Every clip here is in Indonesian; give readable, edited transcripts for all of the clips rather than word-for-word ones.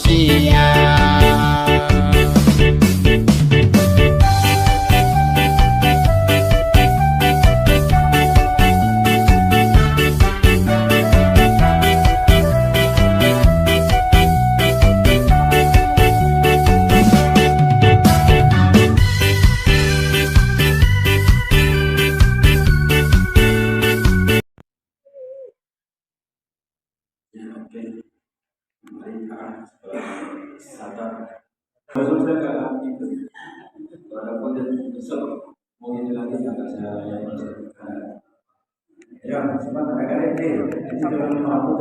manusia. Ya, cuma kadang-kadang ini dalam waktu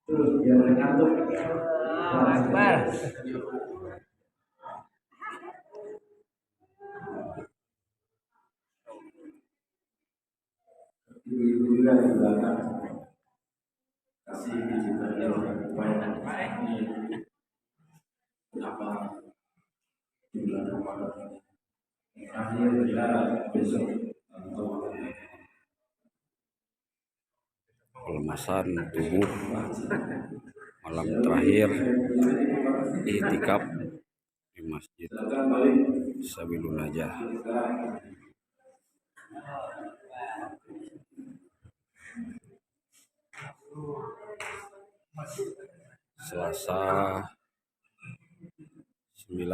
terus biar ngantuk. Akbar. Ibu-ibu juga di belakang kasih digitalnya banyak. Ini kenapa di bulan Ramadan ini akhir ya besok atau pelemasan tubuh malam terakhir iktikaf di Masjid Sabilun Najah. Selasa 9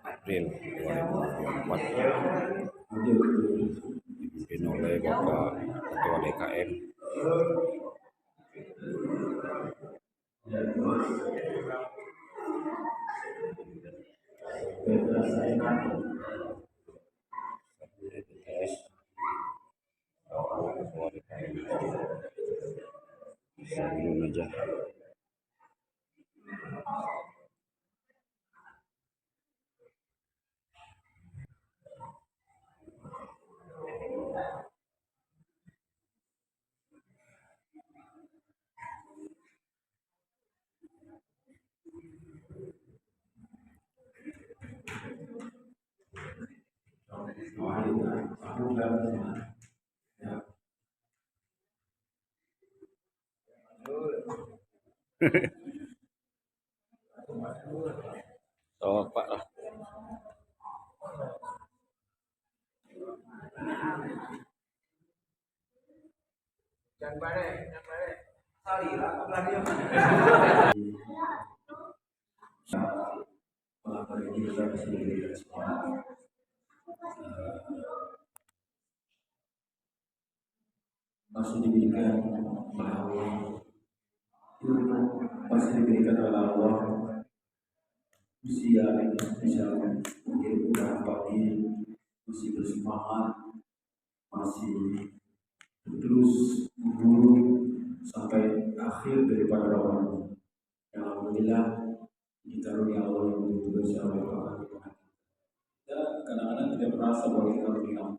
April 2024 dipimpin oleh Bapak Ketua DKM Sabilun Najah. Oh, Pak lah. Jangan balik. Sorry lah, pelari yang mana? masih diberikan oleh Allah, masih diberikan oleh Allah usia misalnya mungkin udah pagi masih bersemangat, masih terus memburu sampai akhir daripada Ramadan. Alhamdulillah dikaruniai Allah yang begitu besar oleh Allah. Kita kadang-kadang tidak merasa bahwa kita karunia.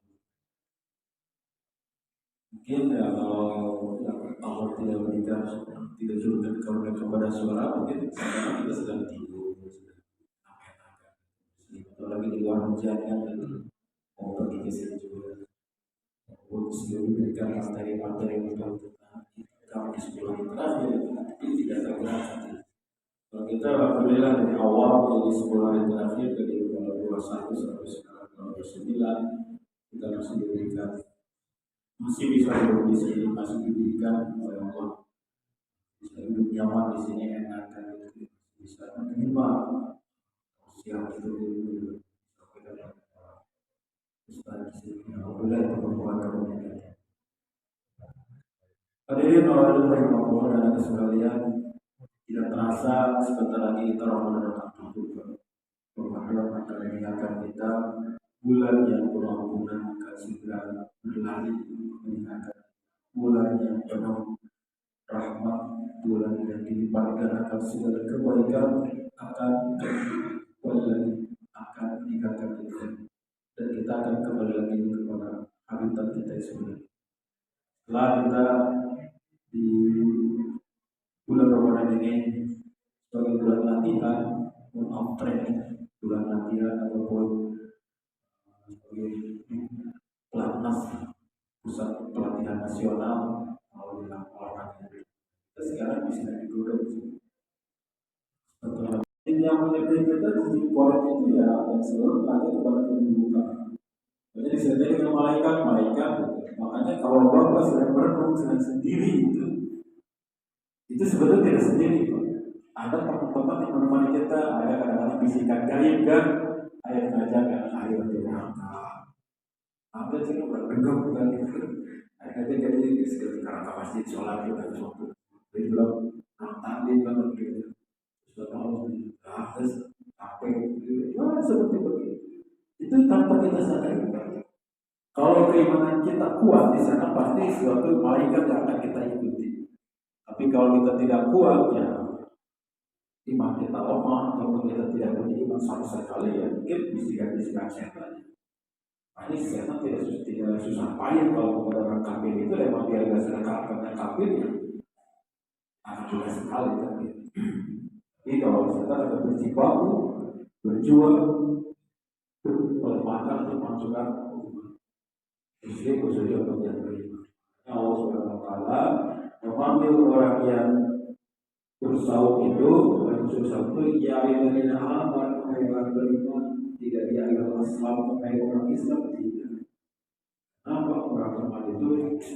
Mungkin ya kalau Allah tidak berikan, tidak berikan karunia kepada suara, mungkin sekarang kita sedang tidur, sedang atau lagi di luar hujan kan, mau pergi ke sini juga. Sebelum diberikan materi-materi untuk kamu di sekolah terakhir, tapi tidak tergerak. Kalau kita alhamdulillah dari awal dari sekolah yang terakhir dari 2021 sampai sekarang 2009 kita masih diberikan, masih bisa duduk di sini, masih diberikan oleh Allah, bisa hidup nyaman di sini, enak dan bisa menerima siang itu dulu. Alhamdulillah itu merupakan karunia. Hadirin rahimahullah dan sekalian, tidak terasa sebentar lagi kita Ramadan akan tutup. Ramadan akan mengingatkan kita bulan yang penuh ampunan akan segera berlari, mengingatkan bulan yang penuh rahmat, bulan yang dilipatkan akan segala kebaikan akan meningkatkan kita, dan kita akan kembali lagi kepada habitat kita sebenarnya. Setelah kita di bulan Ramadan ini sebagai bulan latihan, training, bulan latihan ataupun sebagai pelatnas pusat pelatihan nasional olahraga. Kita sekarang bisa digodok yang menyertai kita sisi poin itu ya yang selalu ada kepada keburukan. Jadi disertai dengan malaikat. Makanya kalau Bapak sedang merenung sedang sendiri itu sebetulnya tidak sendiri. Ada teman-teman yang menemani kita, ada kadang-kadang bisikan gaib kan, ayat ngajakan, ayo berangkat. Ada juga bergenggam kan, akhirnya jadi sekarang ke masjid sholat juga suatu. Dia bilang tadi kan begitu, sudah tahu terus apa itu, seperti begitu. Itu tanpa kita sadari. Kalau keimanan kita kuat di sana pasti suatu malaikat yang akan kita ikuti. Tapi kalau kita tidak kuat ya iman kita lemah ataupun kita tidak punya iman sama sekali ya mungkin bisikan-bisikan setan. Nah, ini setan tidak susah payah kalau kepada orang kafir itu memang dia agak sedekah karena kafir ya akan mudah sekali kan. Jadi kalau setan ada berjibaku berjuang bermakan termasukkan khususnya untuk yang beriman. Allah Subhanahu Wa Taala memanggil orang yang bersaud itu ya ayyuhalladzina amanu wahai orang beriman, tidak ya ayyuhal orang Islam tidak. Kenapa orang beriman itu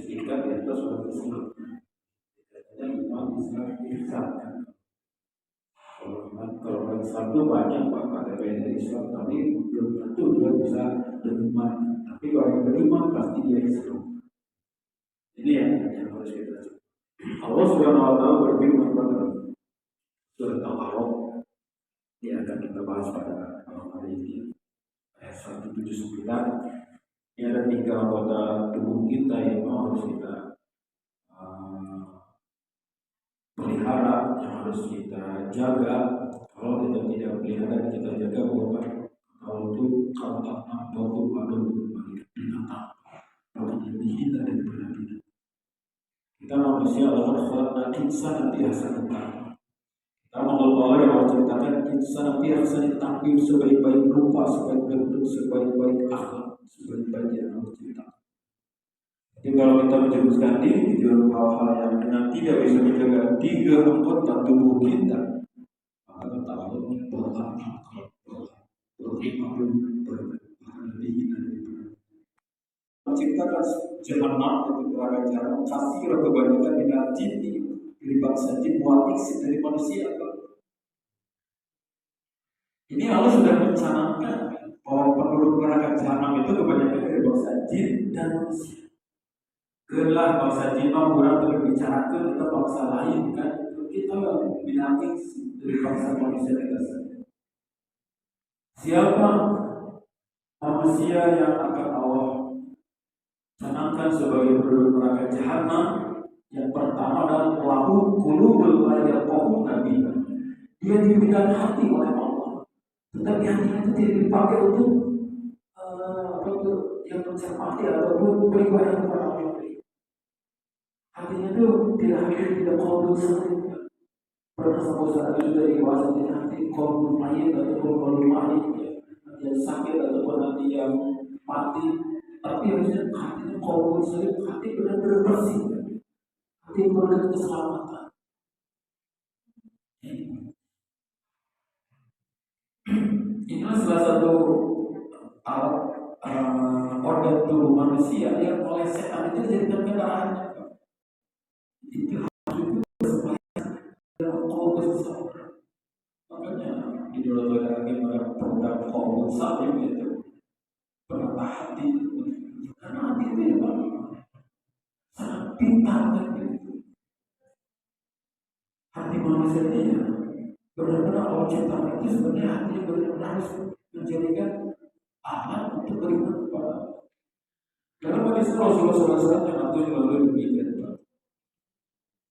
tingkat di atas orang Islam? Yang iman Islam ihsan. Kalau orang Islam itu banyak KTP dari Islam, tapi belum tentu dia bisa beriman. Tapi kalau yang beriman pasti dia Islam. Ini yang harus kita. Allah Subhanahu Wa Taala berfirman pada surat Al-A'raf, yang akan kita bahas pada malam hari ini, ayat 179. Ini ada 3 anggota tubuh kita yang harus kita pelihara, yang harus kita jaga. Kalau kita tidak pelihara, kita jaga bahwa kalau itu kalau ada binatang, kalau lebih hina daripada binatang. Kita manusia adalah khalaqna insana fi ahsani taqwim. Karena Allah yang menceritakan insan fi ahsani taqwim, sebaik-baik rupa, sebaik-baik bentuk, sebaik-baik akhlak, sebaik-baik yang Allah ceritakan. Jadi kalau kita menjerumuskan diri di dalam hal-hal yang dengan tidak bisa menjaga 3 anggota tubuh kita, maka kita harus menciptakan jahanam itu beragam jahanam kasih kebanyakan dengan jinni dari bangsa jin muatik dari manusia. Ini Allah sudah mencanangkan bahwa penduduk neraka jahanam itu kebanyakan dari bangsa jin dan manusia. Gelah bangsa jin kurang terbicarakan kita bangsa lain kan, kita binatang dari bangsa manusia kita sendiri. Siapa manusia yang akan Allah canangkan sebagai penduduk neraka jahanam? Yang pertama adalah lahu qulubul la yafqahuna biha. Dia diberikan hati oleh Allah, tetapi hatinya itu tidak dipakai untuk yang mencermati ataupun beribadah kepada Allah. Hatinya itu tidak qalbun salim. Pernah sampai saat itu sudah dewasa di hati qalbun mayit ataupun qalbun mayit, yang sakit ataupun hati yang mati. Tapi harusnya hatinya qalbun salim, hati benar-benar bersih, hati benar-benar keselamatan. Inilah salah satu organ tubuh manusia yang oleh setan itu dijadikan kendaraannya. Itu harus juga dalam qalbun salim. Makanya di dalam program qalbun salim itu penata hati. Karena hati itu ya Pak, sangat pintar kan gitu. Hati manusia ini ya benar-benar Allah ciptakan itu sebenarnya hati benar-benar harus menjadikan alat untuk beriman kepada Allah. Dalam hadis Rasulullah SAW yang artinya melalui demikian Pak.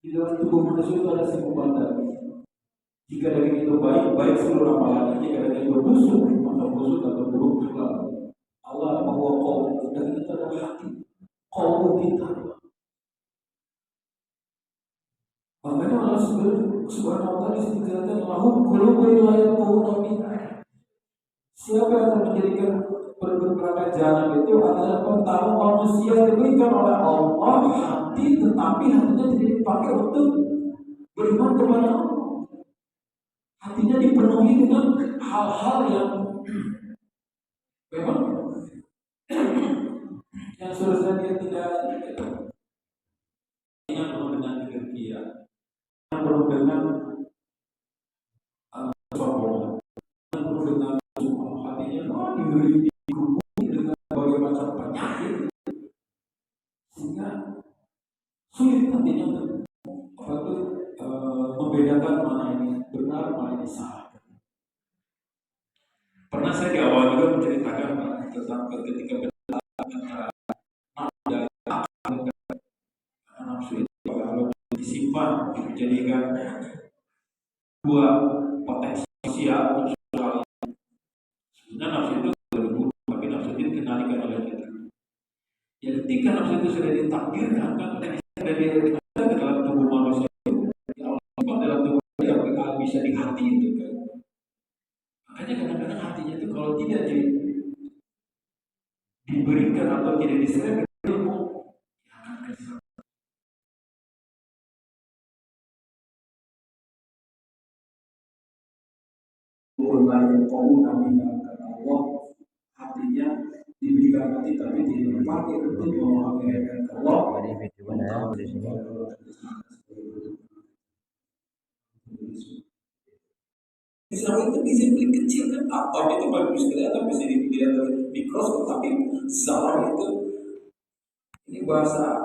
Di dalam tubuh manusia itu ada 10 badan. Jika daging itu baik seluruh amalannya. Jika daging itu busuk, maka busuk atau buruk juga. Allah bahwa qalbu dan kita adalah hati, qalbu kita. Makanya Allah Subhanahu Wa Taala disebutkan lahum qulubun la yafqahuna biha. Siapa yang akan menjadikan penduduk neraka jahanam itu adalah pertama manusia diberikan oleh Allah hati, tetapi hatinya tidak dipakai untuk beriman kepada Allah. hatinya dipenuhi dengan hal-hal yang memang yang seharusnya dia tidak yang penuh dengan kegiatan, yang penuh dengan sombong, yang penuh dengan hatinya digerumuni dengan berbagai macam penyakit, sehingga sulit hatinya untuk membedakan mana ini benar, mana ini salah. Pernah saya di awal juga menceritakan tentang ketika antara nafsu dan akal. Nafsu itu kalau disimpan dijadikan dua potensi sosial untuk sekali. Sebenarnya nafsu itu berguna, tapi nafsu itu dikendalikan oleh kita. Ya ketika nafsu itu sudah ditakdirkan kan dari ke dalam tubuh manusia itu, ya Allah dalam tubuh yang bisa di hati itu kan. Makanya kadang-kadang hatinya itu kalau tidak diberikan atau tidak diserahkan ilmu, ya akan kesal. Yang kau nabi kata Allah, hatinya diberikan hati tapi tidak dipakai untuk memahami Allah. Ada video mana di sini? Israel itu disiplin kecil kan, atom itu bagus kelihatan bisa dilihat dari mikroskop, tapi zarah itu ini bahasa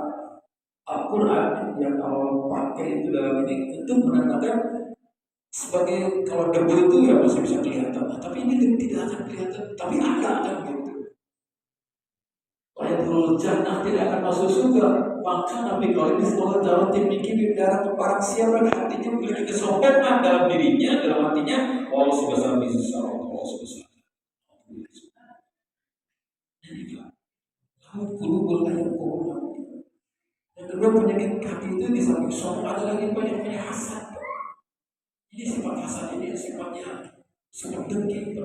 Al-Quran yang kalau pakai itu dalam ini itu menandakan sebagai kalau debu itu ya masih bisa kelihatan, tapi ini tidak akan kelihatan, tapi ada kan gitu. Ayatul jannah tidak akan masuk surga. Maka Nabi kalau ini sekolah jalan tim mikir di daerah barang siapa yang hatinya memiliki kesombongan dalam dirinya, dalam hatinya, Allah sebesar bisnis Allah sebesar. Lalu kulubul ayat kulubul. Yang kedua penyakit hati itu di samping sombong ada lagi penyakit hasad. Ini sifat hasad ini sifatnya sifat dengki.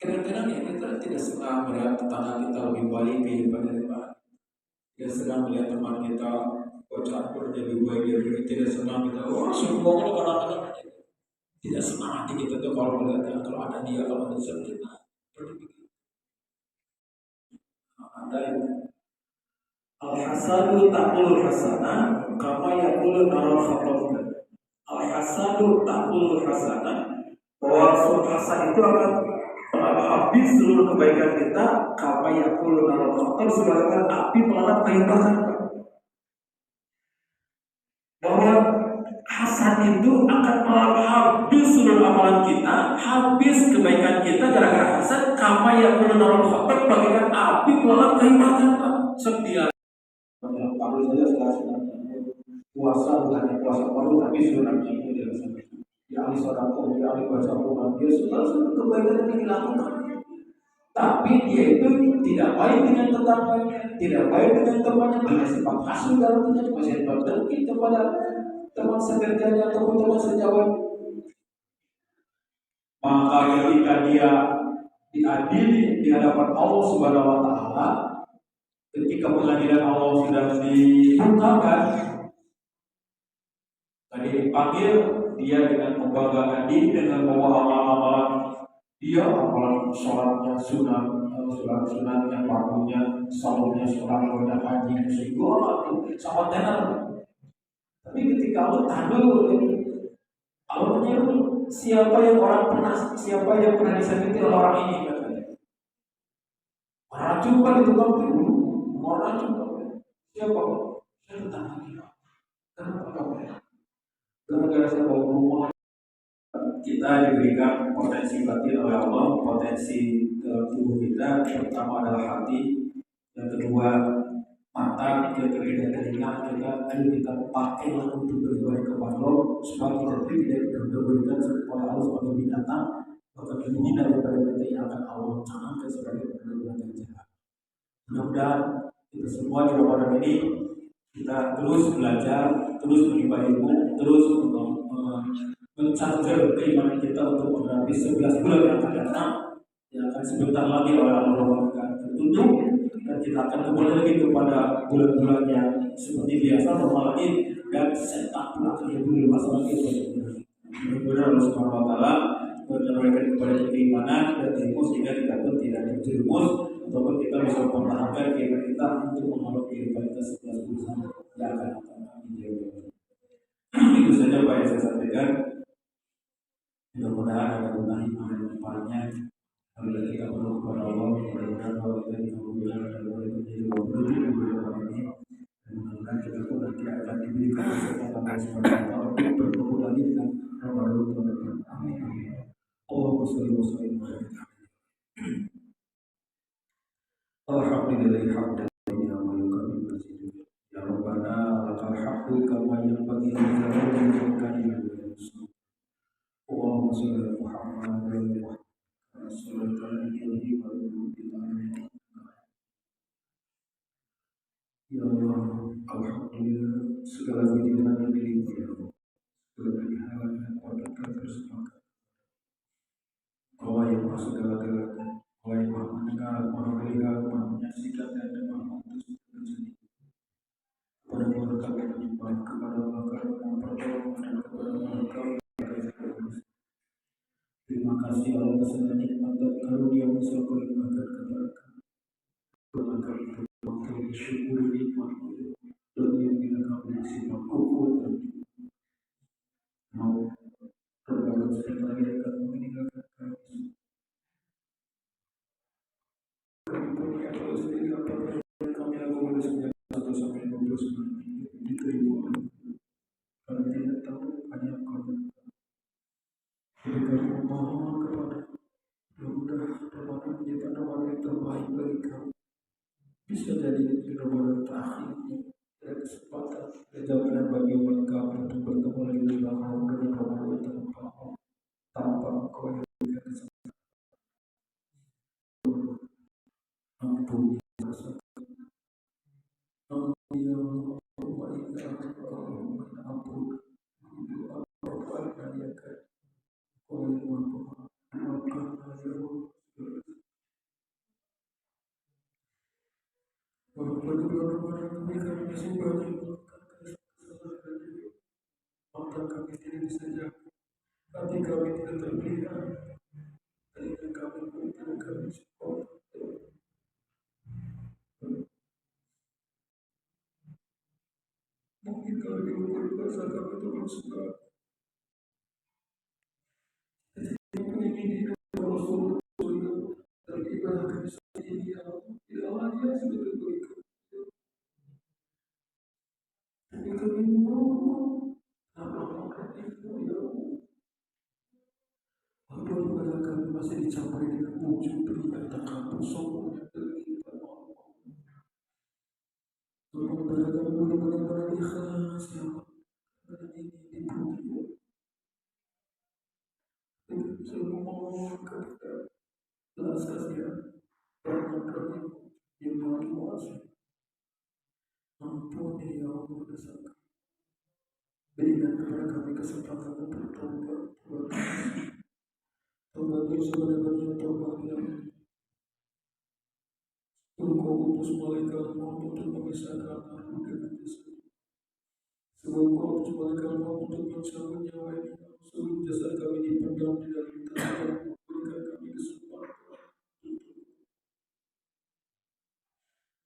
Kadang-kadang ya kita tidak senang melihat tetangga kita lebih baik kehidupan daripada. Tidak senang melihat teman kita campur jadi baik dari kita. Tidak senang kita sombong kadang-kadang. Tidak senang hati kita tuh kalau melihat kalau ada dia kalau ada kita. Ada yang al-hasadu taqul hasanah kama yaqulu naral khatam. Al-hasadu taqul hasanah, bahwa hasan itu akan habis seluruh kebaikan kita, kama yaqulu naral khatam, sebagaimana api melalap kayu bakar. Bahwa hasan itu akan melalap habis seluruh amalan kita, habis kebaikan kita gara-gara hasan, kama yaqulu naral khatam, bagaikan api melalap kayu bakar. Setia paru saja sudah puasa bukan puasa paru tapi sunat itu dia ya ahli sedekah, dia ahli baca Quran, dia sudah kebaikan yang dilakukan, tapi dia itu tidak baik dengan tetangganya, tidak baik dengan temannya, hanya sifat hasud dalam dirinya, masih sifat dengki kepada teman sekerjanya ataupun teman sejawat. Maka ketika dia diadili di hadapan Allah Subhanahu wa taala, ketika pengadilan Allah sudah dibukakan, tadi dipanggil dia dengan membanggakan diri dengan membawa amalan-amalan dia, amalan sholatnya sunat, sunatnya fardunya, salatnya sholat, haji, segala itu sama tenar. Tapi ketika Allah tahu, Allah menyeru siapa yang pernah disakiti oleh orang ini katanya. Racun kan itu kan orang juga siapa? Saya tetangga kita. Kenapa kamu? Gara-gara saya bawa rumah, kita diberikan potensi batin oleh Allah, potensi tubuh kita. Pertama adalah hati, yang kedua mata, yang ketiga telinga. Kita pakailah untuk beribadah kepada Allah, supaya kita tidak diberikan oleh Allah sebagai binatang, bahkan lebih daripada kita yang akan Allah canangkan sebagai binatang jahat. Mudah-mudahan kita semua di Ramadan ini kita terus belajar, terus menimba ilmu, terus mencajar keimanan kita untuk menghadapi 11 bulan yang akan datang, yang akan sebentar lagi oleh Allah akan tertutup, dan kita akan kembali lagi kepada bulan-bulan yang seperti biasa normal lagi, dan setan pun akan hidup di masa lagi. Mudah-mudahan keimanan dan ilmu sehingga kita pun tidak terjerumus ataupun kita bisa mempertahankan keimanan kita untuk menghadapi kehidupan kita setelah berusaha yang akan datang. Itu saja Pak yang saya sampaikan. Mudah-mudahan ada guna hikmah dan manfaatnya. Apabila kita perlu kepada Allah, mudah-mudahan bahwa kita dikabulkan dan boleh menjadi wabah di bulan ini. Dan mudah-mudahan kita pun nanti akan diberikan kesempatan Allah Subhanahu wa taala untuk bertemu lagi dengan Ramadan tahun depan. Amin. Allahumma shalli wa sallim ala Alhamdulillah hamdan ya mayyukabil masjid. Ya Rabbana lakal hamdu kama yanbaghi li jalali wajhika Allahumma shalli ala Muhammad wa ala Muhammad sallallahu alaihi wa sallam. Ya Allah, alhamdulillah segala puji dan milikmu ya Allah. Segala kehalan dan kuasa tersemak. Allah yang maha segala-galanya, Allah yang maha mendengar, maha melihat, maha menyaksikan dan maha memutus terjadi. Kepada Allah kami menyembah, kepada Allah kami mempertolong dan kepada Allah kami berterima. Terima kasih Allah atas segala nikmat dan karunia-Mu yang Kau limpahkan kepada kami. Terima kasih waktu bersyukur nikmat-Mu dan yang bila kami sifat kufur dan mau terbaru sekali lagi akan meninggalkan kami. Kami punya kalau sendiri apa kami lakukan sejak 1 sampai 29 diterima. Kami tidak tahu hanya Kau. Jadi kami mohon kepada mudah Ramadan menjadi Ramadan yang terbaik bagi kami. Bisa jadi Ramadan terakhirnya. Ada kesempatan, ada jaminan bagi umat kami untuk bertemu lagi dengan Ramadan tanpa Engkau yang memberikan kesempatan. Ampuni dosa kami. Ampuni ya Allah, Allahumma ampun. Apa-apa yang kami Kau yang maha maafkanlah ya Allah. Walaupun di bulan Ramadan ini kami masih banyak melakukan kesalahan, mata kami tidak bisa jaga, hati kami tidak terpelihara, telinga kami pun tidak kami support. Mungkin kalau diukur bahasa kami itu belum suka. Mungkin ini Rasul teribadah seperti ini ya Allah. Tidak lagi yang sudah diberikan. Tapi kami mohon rahmat-Mu ya Allah. Walaupun ibadah kami masih dicampuri dengan wujud pria takabur sombong yang berlimpah Allah. Tolong ibadah kami benar-benar ikhlas ya Allah. Karena ini dipuji. Saya memohon kepada belas kasihan rahmat-Mu yang maha kuasa. Ampuni ya Allah dosa kami. Berikan kepada kami kesempatan untuk bertobat. Tobat yang sebenarnya tobat yang Engkau utus malaikat-Mu untuk memisahkan aku dengan jasad. Sebab Engkau utus malaikat-Mu untuk mencabut nyawa ini. Sebelum jasad kami dipendam di dalam tanah, berikan kami kesempatan.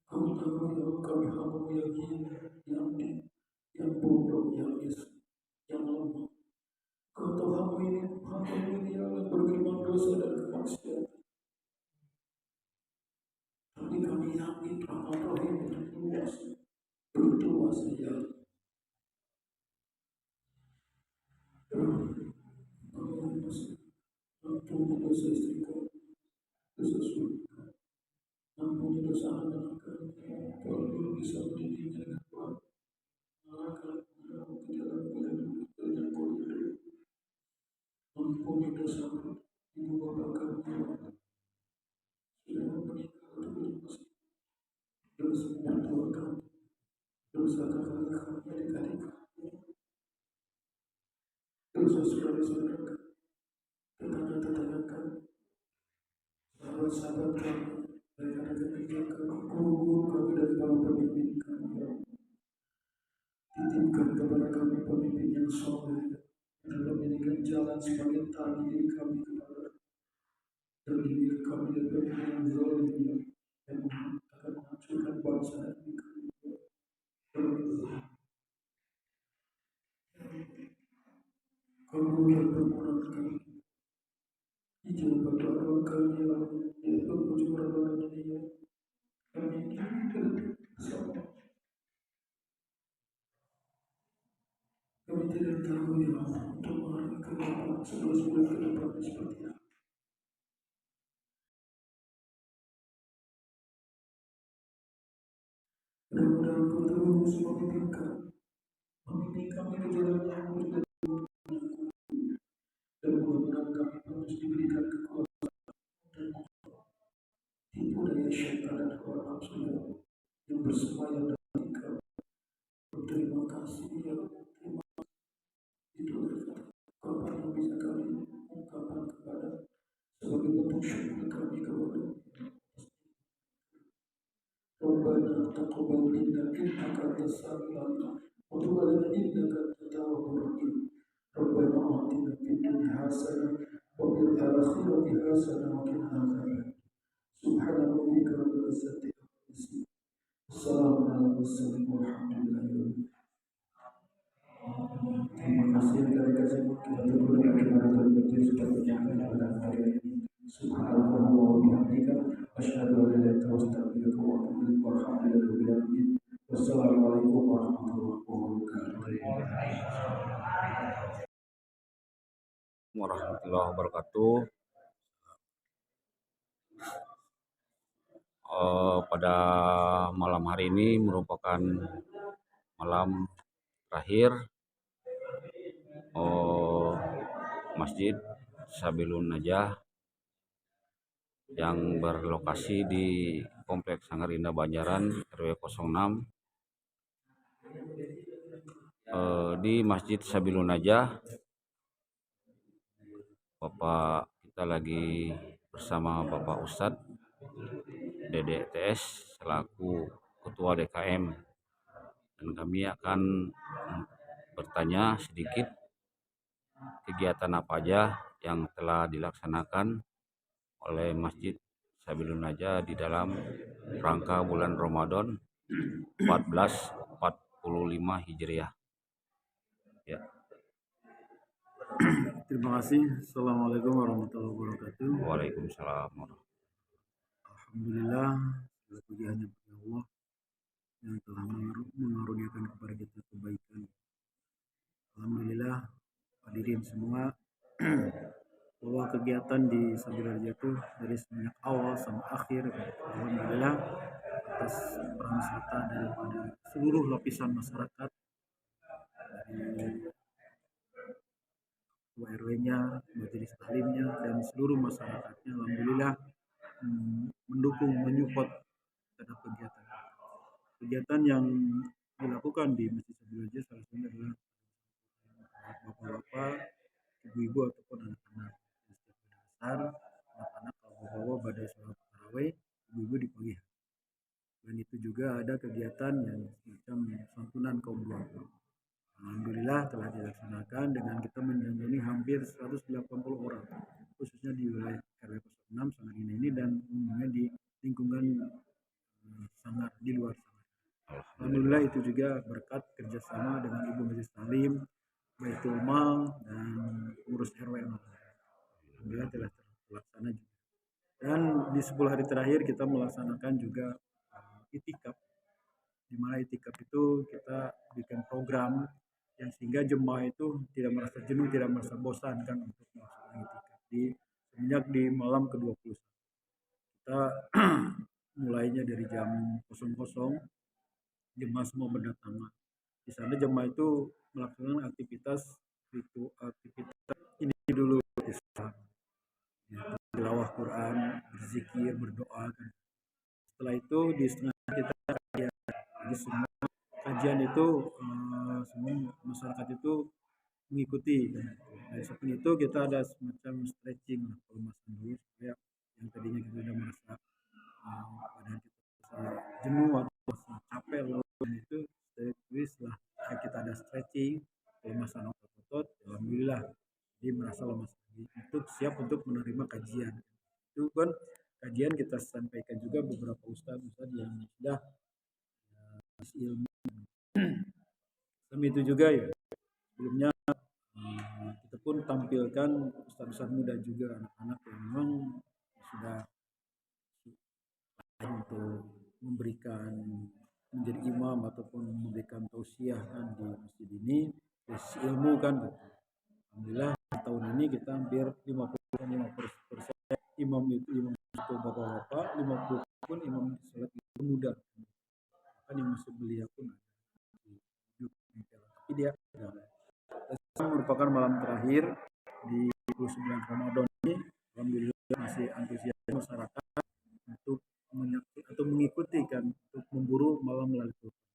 Kau tahu ya kami hamba yang hina, yang bodoh, yang lemah. Kau tahu hamba ini yang bergelimangan dosa dan kemaksiatan. Tapi kami yakin Rahman Rahim berdoa saja. Ampuni dosa istri kami, dosa suami kami, ampuni dosa anak kami. Kalau belum bisa mendidiknya dengan baik, arahkan mereka ke jalan yang lurus dan yang mulia. Ampuni dosa ibu bapa kami yang sudah meninggal atau masih dosa mertua kami, dosa kakak kami, adik-adik kami, dosa saudara-saudara kami, tetangga-tetangga kami, sahabat-sahabat kami, rekan-rekan kami, guru-guru kami dan para pemimpin kami. Titipkan kepada kami pemimpin yang soleh, yang dalam menjadikan jalan sebagai tali diri kami kepada Terdiri kami dari yang zalim yang akan menghancurkan bangsa dan negeri. Kabulkan permohonan kami. Ijabah doa kami ya penghujung Ramadan ini. Kami ingin bersama. Kami tidak tahu ya untuk hari ke depan 11 bulan ke depan seperti apa. Mudah-mudahan kau terus memimpin kami ke jalan yang lurus dan mudah-mudahan kami terus diberikan kekuatan dan tipu daya syaitan dan hawa nafsu yang bersemayam dalam kami. Berterima kasih ya terima itu apa yang bisa kami ungkapkan kepada sebagai bentuk syukur kami kepada Rabbana taqabbal minna innaka antas samiul alim wa tub alaina innaka antat tawwabur rahim. Rabbana atina fid dunya hasanah wa fil akhirati hasanah wa qina adzabannar. Subhana rabbika rabbil izzati amma yasifun. Wassalamu ala mursalin walhamdulillahi. Terima kasih rekan-rekan semua. Kita tunggu dengan kebenaran berjaya sudah menyampaikan pada hari ini. Subhanallah wa bihamdika asyhadu an la ilaha illa anta astaghfiruka wa atubu ilaik. Walhamdulillahirabbil alamin. Wassalamualaikum warahmatullahi wabarakatuh. Pada malam hari ini merupakan malam terakhir Masjid Sabilun Najah yang berlokasi di Kompleks Sanggarinda Banjaran RW 06. Di Masjid Sabilun Najah, Bapak kita lagi bersama Bapak Ustadz Dede TS selaku Ketua DKM, dan kami akan bertanya sedikit kegiatan apa aja yang telah dilaksanakan oleh Masjid Sabilun Najah di dalam rangka bulan Ramadan 1445 Hijriah. Ya. Terima kasih. Assalamualaikum warahmatullahi wabarakatuh. Waalaikumsalam. Alhamdulillah, segala puji hanya bagi Allah yang telah mengaruniakan kepada kita kebaikan. Alhamdulillah, hadirin semua, bahwa kegiatan di Sabilun Najah itu dari semenjak awal sampai akhir, alhamdulillah atas peran serta daripada seluruh lapisan masyarakat, dari ketua RW-nya, majelis taklimnya, dan seluruh masyarakatnya, alhamdulillah mendukung, menyupport terhadap kegiatan yang dilakukan di Masjid Sabilun Najah. Salah satunya adalah bapak-bapak, ibu-ibu ataupun anak-anak besar, anak-anak kalau bawa pada sholat tarawih, ibu-ibu di pagi hari. Dan itu juga ada kegiatan yang semacam santunan kaum duafa. Alhamdulillah telah dilaksanakan dengan kita menjangkau hampir 180 orang, khususnya di wilayah RW 06 Sanggarinda ini dan umumnya di lingkungan Sanggar di luar Sanggar. Alhamdulillah itu juga berkat kerjasama dengan Ibu Majelis Taklim, Baitul Mal, dan pengurus RW. Alhamdulillah telah terlaksana juga. Dan di 10 hari terakhir kita melaksanakan juga itikaf, di mana itikaf itu kita bikin program yang sehingga jemaah itu tidak merasa jenuh, tidak merasa bosan kan untuk melaksanakan itikaf semenjak di malam ke-20. Kita mulainya dari jam 00 jemaah semua berdatangan. Di sana jemaah itu melaksanakan aktivitas ini dulu, tilawah Quran, berzikir, berdoa kan. Setelah itu di setengah kita kajian. Jadi semua kajian itu semua masyarakat itu mengikuti. Dari samping itu kita ada semacam stretching, pelemasan dulu supaya yang tadinya kita sudah merasa badan kita jenuh atau capek lalu itu setelah kita ada stretching, pelemasan otot-otot, alhamdulillah dia merasa lemas lagi untuk siap untuk menerima kajian. Itu kan kajian kita sampaikan juga beberapa ustadz yang sudah ilmu. Demi itu juga ya sebelumnya kita pun tampilkan ustadz muda juga, anak-anak yang memang sudah untuk memberikan menjadi imam ataupun memberikan tausiah kan di masjid ini ilmu kan gitu. Alhamdulillah tahun ini kita hampir 50% imam itu bapak-bapak, 50 pun imam salat itu muda kan yang masuk belia pun tapi dia merupakan malam terakhir di 29 Ramadan ini. Alhamdulillah masih antusias masyarakat untuk mengikuti kan untuk memburu malam Lailatul Qadar.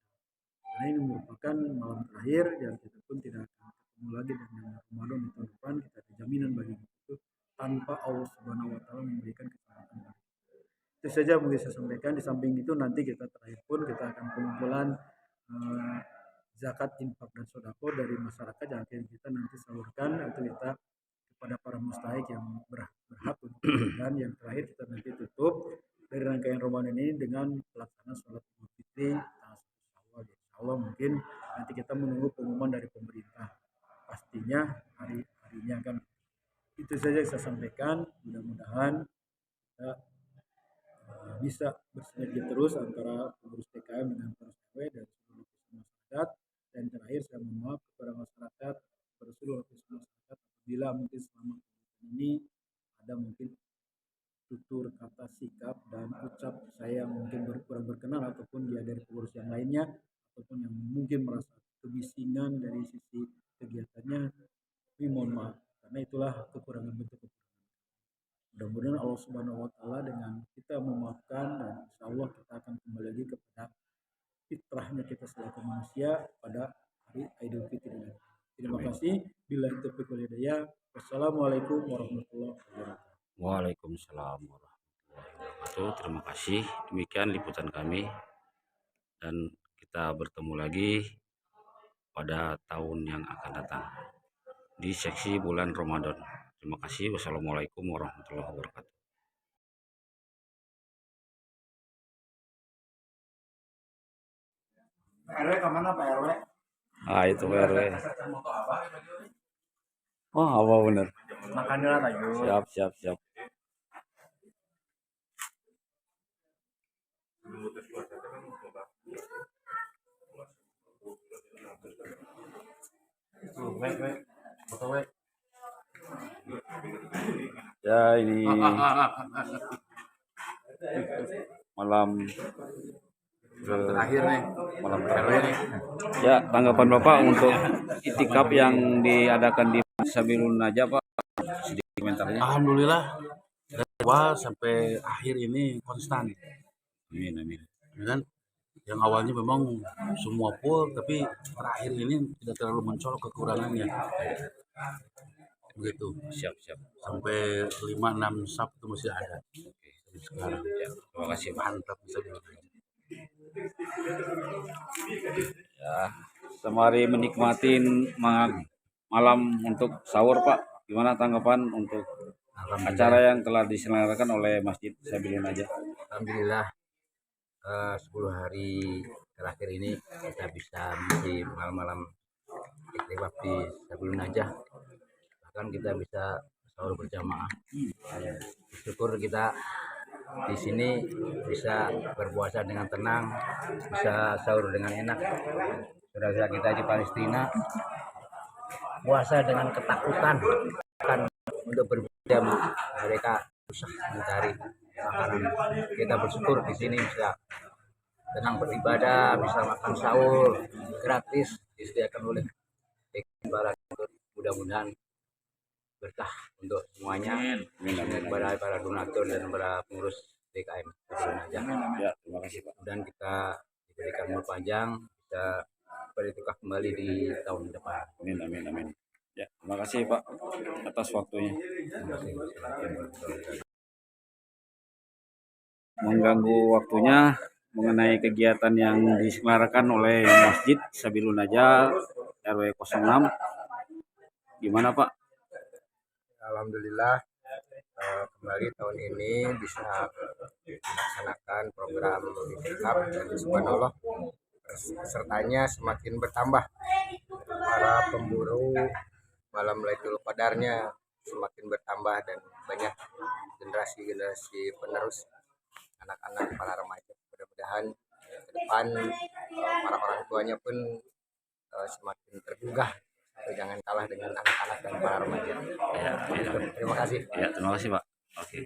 Karena ini merupakan malam terakhir dan kita pun tidak akan ketemu lagi dengan Ramadan di tahun depan. Kita ada jaminan bagi itu tanpa Allah Subhanahu wa taala memberikan kesempatan. Itu saja mungkin saya sampaikan. Di samping itu nanti kita terakhir pun kita akan pengumpulan zakat, infak dan sodako dari masyarakat yang akan kita nanti salurkan atau kita kepada para mustahik yang berhak dan yang terakhir kita nanti tutup dari rangkaian Ramadan ini dengan pelaksanaan sholat Idul Fitri tanggal 1 Syawal. Insyaallah mungkin nanti kita menunggu pengumuman dari pemerintah pastinya harinya kan. Itu saja yang saya sampaikan. Mudah-mudahan kita bisa bersinergi terus antara pengurus TKM dengan pengurus RW dan seluruh masyarakat. Dan terakhir saya mohon maaf kepada masyarakat, kepada seluruh masyarakat apabila mungkin selama ini ada mungkin tutur kata, sikap dan ucap saya yang mungkin kurang berkenan ataupun dia dari pengurus yang lainnya ataupun yang mungkin merasa kebisingan dari sisi kegiatannya, tapi mohon maaf karena itulah kekurangan bentuk kekurangan. Mudah-mudahan Allah Subhanahu wa taala dengan kita memaafkan dan insyaallah kita akan kembali lagi kepada fitrahnya kita selaku manusia pada hari Idul Fitri. Terima kasih. Billahi taufiq wal hidayah. Wassalamualaikum warahmatullahi wabarakatuh. Waalaikumsalam warahmatullahi wabarakatuh. Terima kasih. Demikian liputan kami dan kita bertemu lagi pada tahun yang akan datang di seksi bulan Ramadan. Terima kasih. Wassalamualaikum warahmatullahi wabarakatuh. RW kemana Pak RW? Itu RW. Oh, apa bener? Makan lah Tayo. Siap. Ya, ini malam Terakhir nih. malam terakhir nih. Ya, tanggapan Bapak untuk itikaf yang diadakan di Sabilun Najah, Pak? Sedikit komentarnya. Alhamdulillah dari awal sampai akhir ini konstan. Amin. Ya kan? Yang awalnya memang semua full, tapi terakhir ini tidak terlalu mencolok kekurangannya. Begitu. Siap. Sampai 5-6 sub itu masih ada. Oke. Sekarang. Ya, terima kasih, Pak. Mantap bisa bilang. Ya, sembari menikmati malam untuk sahur, Pak. Gimana tanggapan untuk acara yang telah diselenggarakan oleh Masjid Sabilun Najah? Alhamdulillah 10 hari terakhir ini kita bisa di malam-malam iktikaf di Sabilun Najah, bahkan kita bisa sahur berjamaah. Syukur kita di sini bisa berpuasa dengan tenang, bisa sahur dengan enak. Saudara kita di Palestina puasa dengan ketakutan kan untuk berbeda, mereka susah mencari makanan. Kita bersyukur di sini bisa tenang beribadah, bisa makan sahur gratis disediakan oleh para. Mudah-mudahan berkah untuk semuanya, kepada para donatur dan para pengurus DKM. Ya, terima kasih, Pak. Dan kita diberikan umur panjang, bisa beritikaf kembali di tahun depan. Amin. Ya, terima kasih, Pak, atas waktunya. Mengganggu waktunya mengenai kegiatan yang diselenggarakan oleh Masjid Sabilun Najah RW 06. Gimana, Pak? Alhamdulillah kembali tahun ini bisa melaksanakan program itikaf, dan subhanallah pesertanya semakin bertambah. Para pemburu malam Lailatul Qadarnya semakin bertambah, dan banyak generasi penerus anak-anak para remaja. Mudah-mudahan ke depan para orang tuanya pun semakin tergugah, jangan kalah dengan anak-anak dan para remaja. Ya, Terima kasih. ya, terima kasih Pak. Oke.